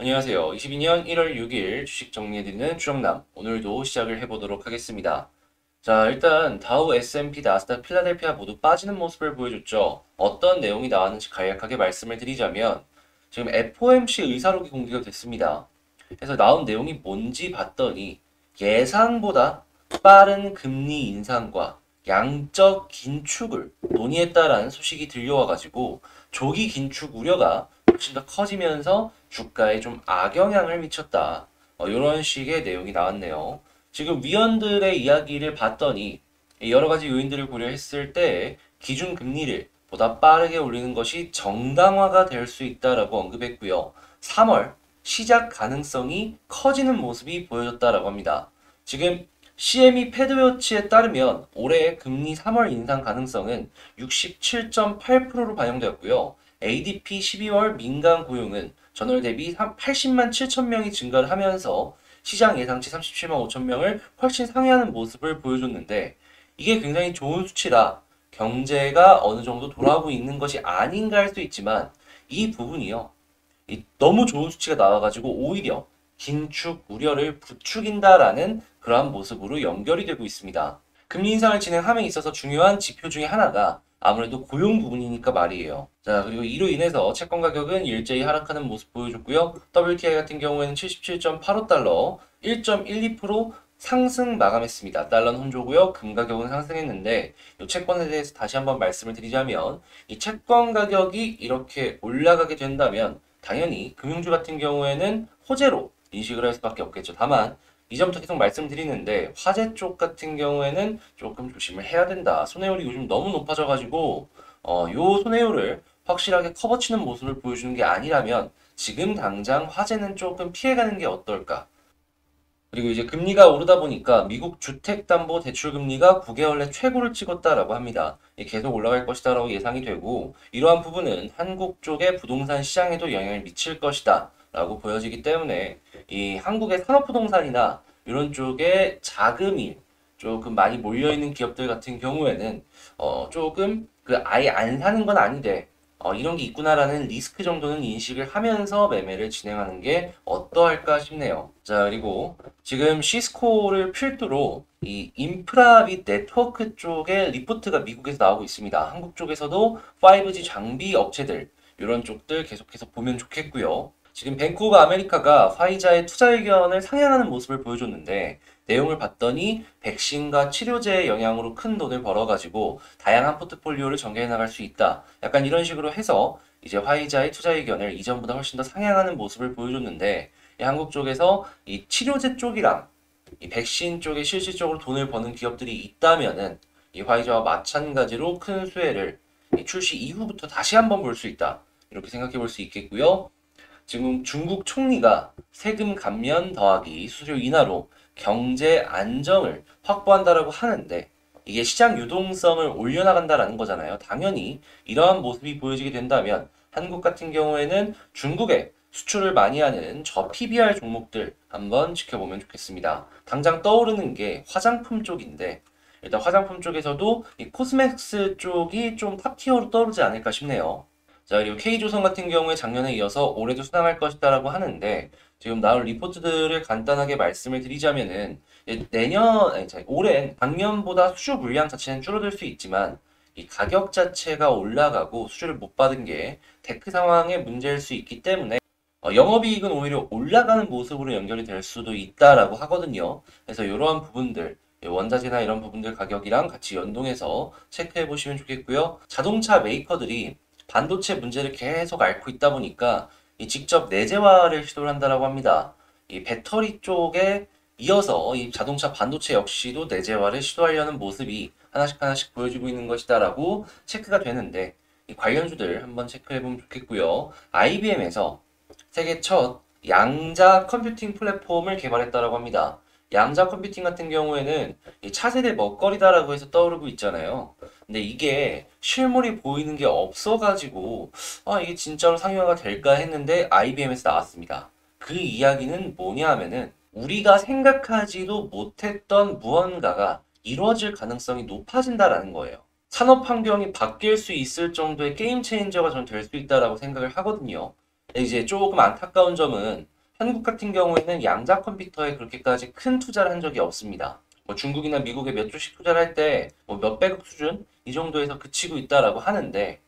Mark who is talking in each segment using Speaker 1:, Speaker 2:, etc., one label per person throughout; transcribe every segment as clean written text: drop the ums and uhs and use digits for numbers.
Speaker 1: 안녕하세요. 22년 1월 6일 주식 정리해드리는 주정남. 오늘도 시작을 해보도록 하겠습니다. 자, 일단 다우, S&P, 나스닥, 필라델피아 모두 빠지는 모습을 보여줬죠. 어떤 내용이 나왔는지 간략하게 말씀을 드리자면 지금 FOMC 의사록이 공개가 됐습니다. 그래서 나온 내용이 뭔지 봤더니 예상보다 빠른 금리 인상과 양적 긴축을 논의했다라는 소식이 들려와가지고 조기 긴축 우려가 훨씬 더 커지면서 주가에 좀 악영향을 미쳤다. 이런 식의 내용이 나왔네요. 지금 위원들의 이야기를 봤더니 여러 가지 요인들을 고려했을 때 기준 금리를 보다 빠르게 올리는 것이 정당화가 될 수 있다라고 언급했고요. 3월 시작 가능성이 커지는 모습이 보여졌다라고 합니다. 지금 CME 패드워치에 따르면 올해 금리 3월 인상 가능성은 67.8%로 반영되었고요. ADP 12월 민간 고용은 전월 대비 80만 7천 명이 증가를 하면서 시장 예상치 37만 5천 명을 훨씬 상회하는 모습을 보여줬는데 이게 굉장히 좋은 수치라 경제가 어느 정도 돌아오고 있는 것이 아닌가 할 수 있지만 이 부분이요. 너무 좋은 수치가 나와가지고 오히려 긴축 우려를 부추긴다라는 그러한 모습으로 연결이 되고 있습니다. 금리 인상을 진행함에 있어서 중요한 지표 중에 하나가 아무래도 고용 부분이니까 말이에요. 자, 그리고 이로 인해서 채권 가격은 일제히 하락하는 모습 보여줬고요. WTI 같은 경우에는 77.85달러, 1.12% 상승 마감했습니다. 달러는 혼조고요. 금 가격은 상승했는데 이 채권에 대해서 다시 한번 말씀을 드리자면 이 채권 가격이 이렇게 올라가게 된다면 당연히 금융주 같은 경우에는 호재로 인식을 할 수밖에 없겠죠. 다만 이 점부터 계속 말씀드리는데 화재 쪽 같은 경우에는 조금 조심을 해야 된다. 손해율이 요즘 너무 높아져가지고 요 손해율을 확실하게 커버치는 모습을 보여주는 게 아니라면 지금 당장 화재는 조금 피해가는 게 어떨까. 그리고 이제 금리가 오르다 보니까 미국 주택담보대출금리가 9개월 내 최고를 찍었다라고 합니다. 계속 올라갈 것이다라고 예상이 되고 이러한 부분은 한국 쪽의 부동산 시장에도 영향을 미칠 것이다 라고 보여지기 때문에 이 한국의 산업부동산이나 이런 쪽에 자금이 조금 많이 몰려있는 기업들 같은 경우에는 조금 아예 안 사는 건 아닌데 이런 게 있구나라는 리스크 정도는 인식을 하면서 매매를 진행하는 게 어떠할까 싶네요. 자, 그리고 지금 시스코를 필두로 이 인프라 및 네트워크 쪽에 리포트가 미국에서 나오고 있습니다. 한국 쪽에서도 5G 장비 업체들 이런 쪽들 계속해서 보면 좋겠고요. 지금 뱅크 오브 아메리카가 화이자의 투자 의견을 상향하는 모습을 보여줬는데 내용을 봤더니 백신과 치료제의 영향으로 큰 돈을 벌어가지고 다양한 포트폴리오를 전개해 나갈 수 있다. 약간 이런 식으로 해서 이제 화이자의 투자 의견을 이전보다 훨씬 더 상향하는 모습을 보여줬는데 이 한국 쪽에서 이 치료제 쪽이랑 이 백신 쪽에 실질적으로 돈을 버는 기업들이 있다면은 이 화이자와 마찬가지로 큰 수혜를 출시 이후부터 다시 한번 볼 수 있다. 이렇게 생각해 볼 수 있겠고요. 지금 중국 총리가 세금 감면 더하기 수수료 인하로 경제 안정을 확보한다라고 하는데 이게 시장 유동성을 올려나간다라는 거잖아요. 당연히 이러한 모습이 보여지게 된다면 한국 같은 경우에는 중국에 수출을 많이 하는 저 PBR 종목들 한번 지켜보면 좋겠습니다. 당장 떠오르는 게 화장품 쪽인데 일단 화장품 쪽에서도 이 코스맥스 쪽이 좀 탑티어로 떠오르지 않을까 싶네요. 자, 그리고 K조선 같은 경우에 작년에 이어서 올해도 수상할 것이다라고 하는데 지금 나올 리포트들을 간단하게 말씀을 드리자면은 올해 작년보다 수주 물량 자체는 줄어들 수 있지만 이 가격 자체가 올라가고 수주를 못 받은 게 테크 상황의 문제일 수 있기 때문에 영업이익은 오히려 올라가는 모습으로 연결이 될 수도 있다라고 하거든요. 그래서 이러한 부분들 원자재나 이런 부분들 가격이랑 같이 연동해서 체크해 보시면 좋겠고요. 자동차 메이커들이 반도체 문제를 계속 앓고 있다 보니까 직접 내재화를 시도를 한다라고 합니다. 이 배터리 쪽에 이어서 이 자동차 반도체 역시도 내재화를 시도하려는 모습이 하나씩 하나씩 보여지고 있는 것이다라고 체크가 되는데 이 관련주들 한번 체크해보면 좋겠고요. IBM에서 세계 첫 양자 컴퓨팅 플랫폼을 개발했다라고 합니다. 양자 컴퓨팅 같은 경우에는 이 차세대 먹거리다라고 해서 떠오르고 있잖아요. 근데 이게 실물이 보이는 게 없어가지고 이게 진짜로 상용화가 될까 했는데 IBM에서 나왔습니다. 그 이야기는 뭐냐 하면은 우리가 생각하지도 못했던 무언가가 이루어질 가능성이 높아진다라는 거예요. 산업 환경이 바뀔 수 있을 정도의 게임 체인저가 전 될 수 있다라고 생각을 하거든요. 이제 조금 안타까운 점은 한국 같은 경우에는 양자 컴퓨터에 그렇게까지 큰 투자를 한 적이 없습니다. 뭐 중국이나 미국에 몇 조씩 투자를 할 때 뭐 몇백억 수준 이 정도에서 그치고 있다라고 하는데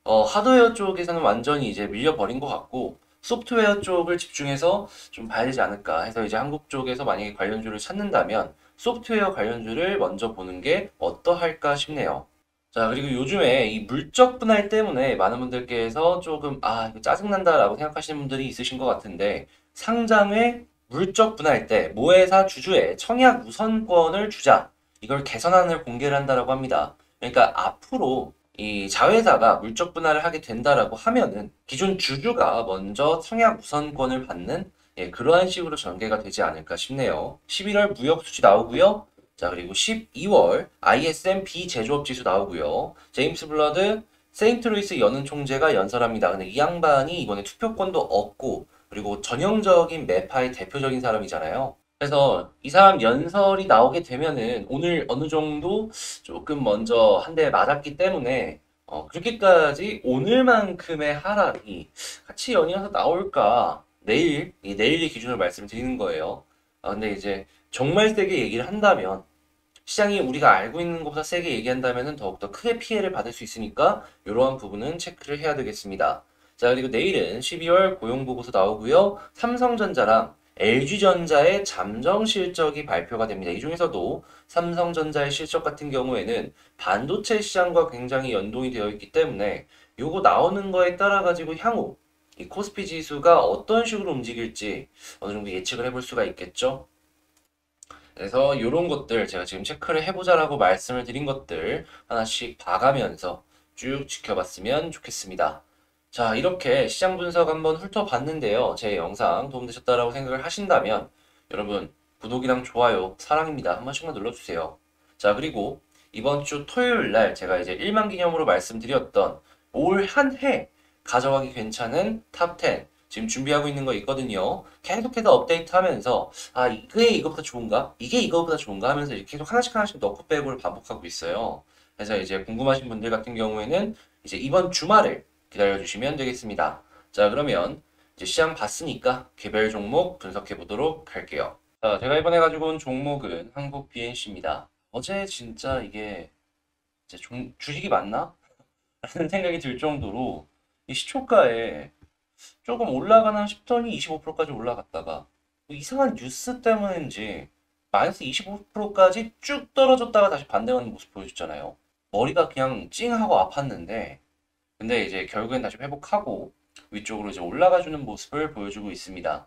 Speaker 1: 하드웨어 쪽에서는 완전히 이제 밀려버린 것 같고 소프트웨어 쪽을 집중해서 좀 봐야 되지 않을까 해서 이제 한국 쪽에서 만약에 관련주를 찾는다면 소프트웨어 관련주를 먼저 보는 게 어떠할까 싶네요. 자, 그리고 요즘에 이 물적 분할 때문에 많은 분들께서 조금, 이거 짜증난다라고 생각하시는 분들이 있으신 것 같은데, 상장의 물적 분할 때 모회사 주주의 청약 우선권을 주자. 이걸 개선안을 공개를 한다라고 합니다. 그러니까 앞으로 이 자회사가 물적 분할을 하게 된다라고 하면은 기존 주주가 먼저 청약 우선권을 받는 그러한 식으로 전개가 되지 않을까 싶네요. 11월 무역 수지 나오고요. 자, 그리고 12월 ISM 비제조업 지수 나오고요. 제임스 블러드 세인트루이스 연은 총재가 연설합니다. 근데 이 양반이 이번에 투표권도 얻고 그리고 전형적인 매파의 대표적인 사람이잖아요. 그래서 이 사람 연설이 나오게 되면은 오늘 어느 정도 조금 먼저 한 대 맞았기 때문에 그렇게까지 오늘만큼의 하락이 같이 연이어서 나올까? 내일이 기준으로 말씀드리는 거예요. 근데 이제 정말 세게 얘기를 한다면 시장이 우리가 알고 있는 것보다 세게 얘기한다면 더욱더 크게 피해를 받을 수 있으니까 이러한 부분은 체크를 해야 되겠습니다. 자, 그리고 내일은 12월 고용보고서 나오고요. 삼성전자랑 LG전자의 잠정 실적이 발표가 됩니다. 이 중에서도 삼성전자의 실적 같은 경우에는 반도체 시장과 굉장히 연동이 되어 있기 때문에 요거 나오는 거에 따라 가지고 향후 이 코스피 지수가 어떤 식으로 움직일지 어느 정도 예측을 해볼 수가 있겠죠. 그래서 이런 것들 제가 지금 체크를 해보자라고 말씀을 드린 것들 하나씩 봐가면서 쭉 지켜봤으면 좋겠습니다. 자, 이렇게 시장 분석 한번 훑어봤는데요. 제 영상 도움되셨다라고 생각을 하신다면 여러분 구독이랑 좋아요 사랑입니다. 한 번씩만 눌러주세요. 자, 그리고 이번 주 토요일 날 제가 이제 1만 기념으로 말씀드렸던 올 한 해 가져가기 괜찮은 탑 10 지금 준비하고 있는 거 있거든요. 계속해서 업데이트하면서 이게 이거보다 좋은가? 이게 이거보다 좋은가? 하면서 이렇게 계속 하나씩 넣고 빼고를 반복하고 있어요. 그래서 이제 궁금하신 분들 같은 경우에는 이제 이번 주말을 기다려주시면 되겠습니다. 자, 그러면 이제 시장 봤으니까 개별 종목 분석해 보도록 할게요. 자, 제가 이번에 가지고 온 종목은 한국 BNC입니다. 어제 진짜 이게 이제 주식이 맞나? 라는 생각이 들 정도로 이 시초가에 조금 올라가나 싶더니 25%까지 올라갔다가 뭐 이상한 뉴스 때문인지 마이너스 25%까지 쭉 떨어졌다가 다시 반등하는 모습 보여줬잖아요. 머리가 그냥 찡하고 아팠는데 근데 이제 결국엔 다시 회복하고 위쪽으로 이제 올라가주는 모습을 보여주고 있습니다.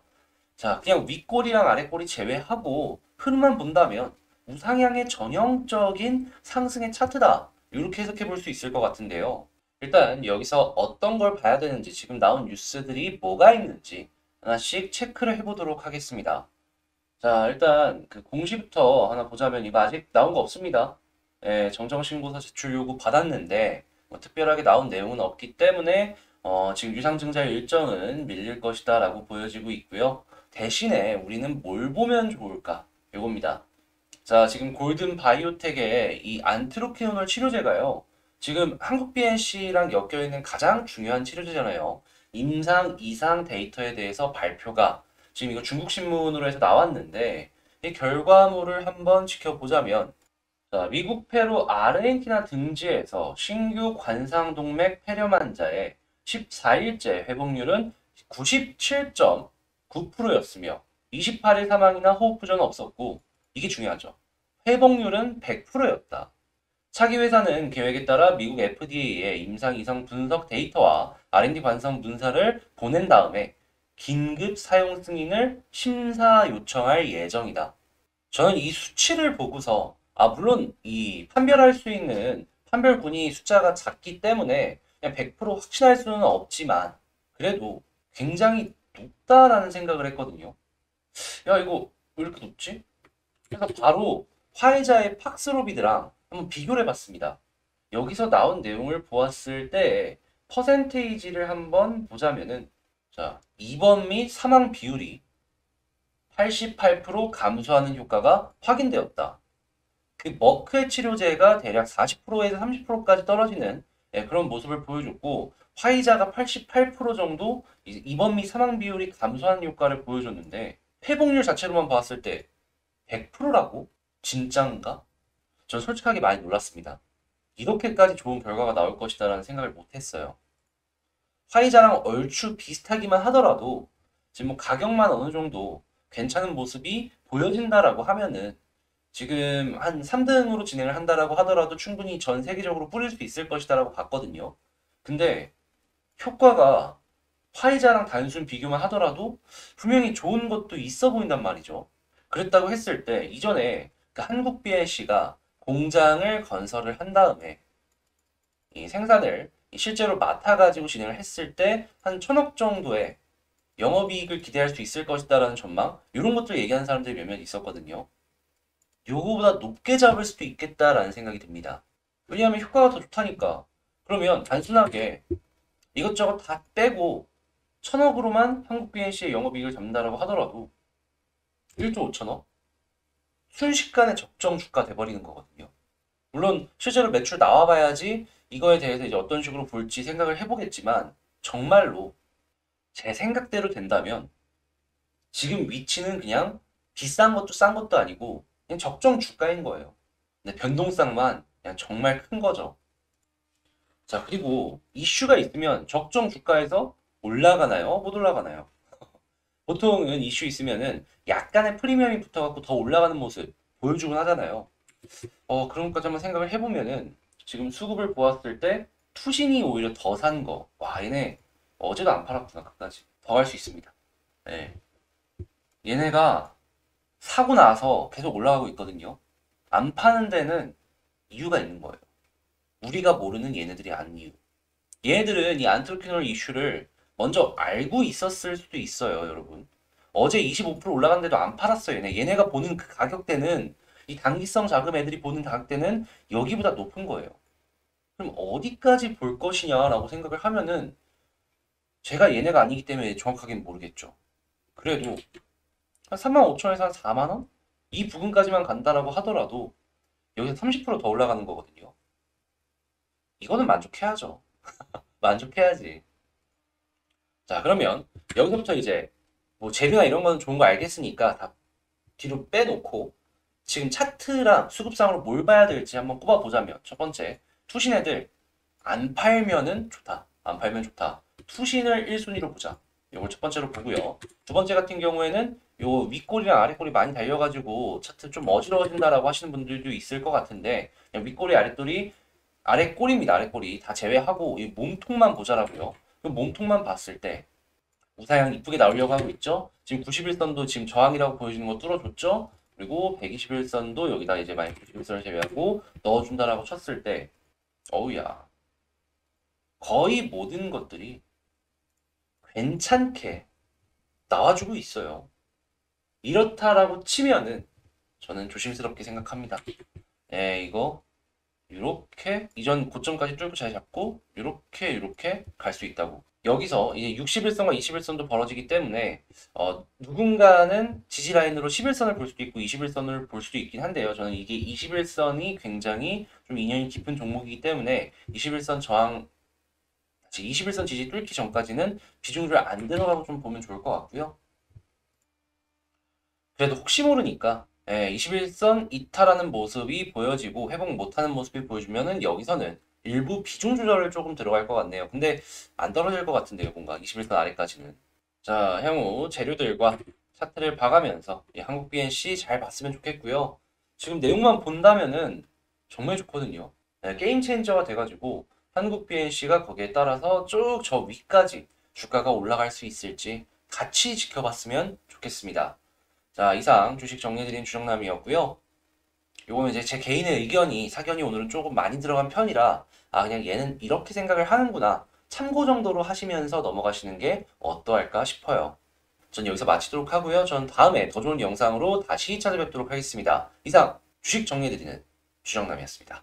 Speaker 1: 자, 그냥 윗꼬리랑 아랫꼬리 제외하고 흐름만 본다면 우상향의 전형적인 상승의 차트다. 이렇게 해석해 볼 수 있을 것 같은데요. 일단 여기서 어떤 걸 봐야 되는지 지금 나온 뉴스들이 뭐가 있는지 하나씩 체크를 해보도록 하겠습니다. 자, 일단 그 공시부터 하나 보자면 이거 아직 나온 거 없습니다. 정정신고서 제출 요구 받았는데 뭐 특별하게 나온 내용은 없기 때문에 지금 유상증자 일정은 밀릴 것이다 라고 보여지고 있고요. 대신에 우리는 뭘 보면 좋을까? 요겁니다. 자, 지금 골든 바이오텍의 이 안트로키노놀 치료제가요. 지금 한국 BNC랑 엮여있는 가장 중요한 치료제잖아요. 임상, 이상 데이터에 대해서 발표가 지금 이거 중국 신문으로 해서 나왔는데 이 결과물을 한번 지켜보자면 자, 미국, 페루, 아르헨티나 등지에서 신규 관상동맥 폐렴 환자의 14일째 회복률은 97.9%였으며 28일 사망이나 호흡 부전은 없었고 이게 중요하죠. 회복률은 100%였다. 차기 회사는 계획에 따라 미국 FDA에 임상 이상 분석 데이터와 R&D 관성 문서를 보낸 다음에 긴급 사용 승인을 심사 요청할 예정이다. 저는 이 수치를 보고서 물론 이 판별할 수 있는 판별군이 숫자가 작기 때문에 그냥 100% 확신할 수는 없지만 그래도 굉장히 높다라는 생각을 했거든요. 야, 이거 왜 이렇게 높지? 그래서 바로 화이자의 팍스로비드랑 한번 비교를 해봤습니다. 여기서 나온 내용을 보았을 때 퍼센테이지를 한번 보자면은 자, 입원 및 사망 비율이 88% 감소하는 효과가 확인되었다. 그 머크의 치료제가 대략 40%에서 30%까지 떨어지는 그런 모습을 보여줬고 화이자가 88% 정도 입원 및 사망 비율이 감소하는 효과를 보여줬는데 회복률 자체로만 봤을 때 100%라고? 진짠가? 전 솔직하게 많이 놀랐습니다. 이렇게까지 좋은 결과가 나올 것이다라는 생각을 못했어요. 화이자랑 얼추 비슷하기만 하더라도 지금 뭐 가격만 어느 정도 괜찮은 모습이 보여진다라고 하면은 지금 한 3등으로 진행을 한다라고 하더라도 충분히 전 세계적으로 뿌릴 수 있을 것이다라고 봤거든요. 근데 효과가 화이자랑 단순 비교만 하더라도 분명히 좋은 것도 있어 보인단 말이죠. 그랬다고 했을 때 이전에 그 한국 BNC가 공장을 건설을 한 다음에 이 생산을 실제로 맡아가지고 진행을 했을 때 한 1,000억 정도의 영업이익을 기대할 수 있을 것이다라는 전망 이런 것들 얘기하는 사람들이 몇몇 있었거든요. 요거보다 높게 잡을 수도 있겠다라는 생각이 듭니다. 왜냐하면 효과가 더 좋다니까. 그러면 단순하게 이것저것 다 빼고 1,000억으로만 한국 BNC의 영업이익을 잡는다라고 하더라도 1조 5천억? 순식간에 적정 주가 돼버리는 거거든요. 물론 실제로 매출 나와봐야지 이거에 대해서 이제 어떤 식으로 볼지 생각을 해보겠지만 정말로 제 생각대로 된다면 지금 위치는 그냥 비싼 것도 싼 것도 아니고 그냥 적정 주가인 거예요. 근데 변동성만 그냥 정말 큰 거죠. 자, 그리고 이슈가 있으면 적정 주가에서 올라가나요? 못 올라가나요? 보통은 이슈 있으면은 약간의 프리미엄이 붙어갖고 더 올라가는 모습 보여주곤 하잖아요. 그런 것까지 한번 생각을 해보면은 지금 수급을 보았을 때 투신이 오히려 더 산 거. 와, 얘네 어제도 안 팔았구나, 끝까지. 더 할 수 있습니다. 네. 얘네가 사고 나서 계속 올라가고 있거든요. 안 파는 데는 이유가 있는 거예요. 우리가 모르는 얘네들이 아닌 이유. 얘네들은 이 안트로피너럴 이슈를 먼저 알고 있었을 수도 있어요, 여러분. 어제 25% 올라갔는데도 안 팔았어요, 얘네. 얘네가 보는 그 가격대는 이 단기성 자금 애들이 보는 가격대는 여기보다 높은 거예요. 그럼 어디까지 볼 것이냐라고 생각을 하면은 제가 얘네가 아니기 때문에 정확하게는 모르겠죠. 그래도 한 35,000원에서 한 4만 원? 이 부분까지만 간다라고 하더라도 여기서 30%더 올라가는 거거든요. 이거는 만족해야죠. 만족해야지. 자, 그러면 여기서부터 이제 뭐 재료나 이런 거는 좋은 거 알겠으니까 다 뒤로 빼놓고 지금 차트랑 수급상으로 뭘 봐야 될지 한번 꼽아보자면 첫 번째, 투신 애들 안 팔면은 좋다. 안 팔면 좋다. 투신을 1순위로 보자. 이걸 첫 번째로 보고요. 두 번째 같은 경우에는 요 윗골이랑 아랫골이 많이 달려가지고 차트 좀 어지러워진다라고 하시는 분들도 있을 것 같은데 그냥 윗골이 아랫골이 아랫골입니다. 아랫골이 다 제외하고 이 몸통만 보자라고요. 그 몸통만 봤을 때 우사양 이쁘게 나오려고 하고 있죠. 지금 91선도 지금 저항이라고 보여지는 거 뚫어줬죠. 그리고 121선도 여기다 이제 만약 91선을 제외하고 넣어준다라고 쳤을 때 어우야 거의 모든 것들이 괜찮게 나와주고 있어요. 이렇다라고 치면은 저는 조심스럽게 생각합니다. 네, 이거 이렇게 이전 고점까지 뚫고 잘 잡고 이렇게 갈 수 있다고. 여기서 이제 61선과 21선도 벌어지기 때문에 누군가는 지지 라인으로 11선을 볼 수도 있고 21선을 볼 수도 있긴 한데요. 저는 이게 21선이 굉장히 좀 인연이 깊은 종목이기 때문에 21선 저항 21선 지지 뚫기 전까지는 비중을 안 들어가고 좀 보면 좋을 것 같고요. 그래도 혹시 모르니까 21선 이탈하는 모습이 보여지고 회복 못하는 모습이 보여주면은 여기서는 일부 비중 조절을 조금 들어갈 것 같네요. 근데 안 떨어질 것 같은데요, 뭔가 21선 아래까지는. 자, 향후 재료들과 차트를 봐가면서 이 한국 BNC 잘 봤으면 좋겠고요. 지금 내용만 본다면은 정말 좋거든요. 게임 체인저가 돼가지고 한국 BNC가 거기에 따라서 쭉 저 위까지 주가가 올라갈 수 있을지 같이 지켜봤으면 좋겠습니다. 자, 이상 주식 정리해드린 주정남이었고요. 요거는 이제 제 개인의 의견이 사견이 오늘은 조금 많이 들어간 편이라 그냥 얘는 이렇게 생각을 하는구나 참고 정도로 하시면서 넘어가시는 게 어떠할까 싶어요. 전 여기서 마치도록 하고요. 전 다음에 더 좋은 영상으로 다시 찾아뵙도록 하겠습니다. 이상 주식 정리해드리는 주정남이었습니다.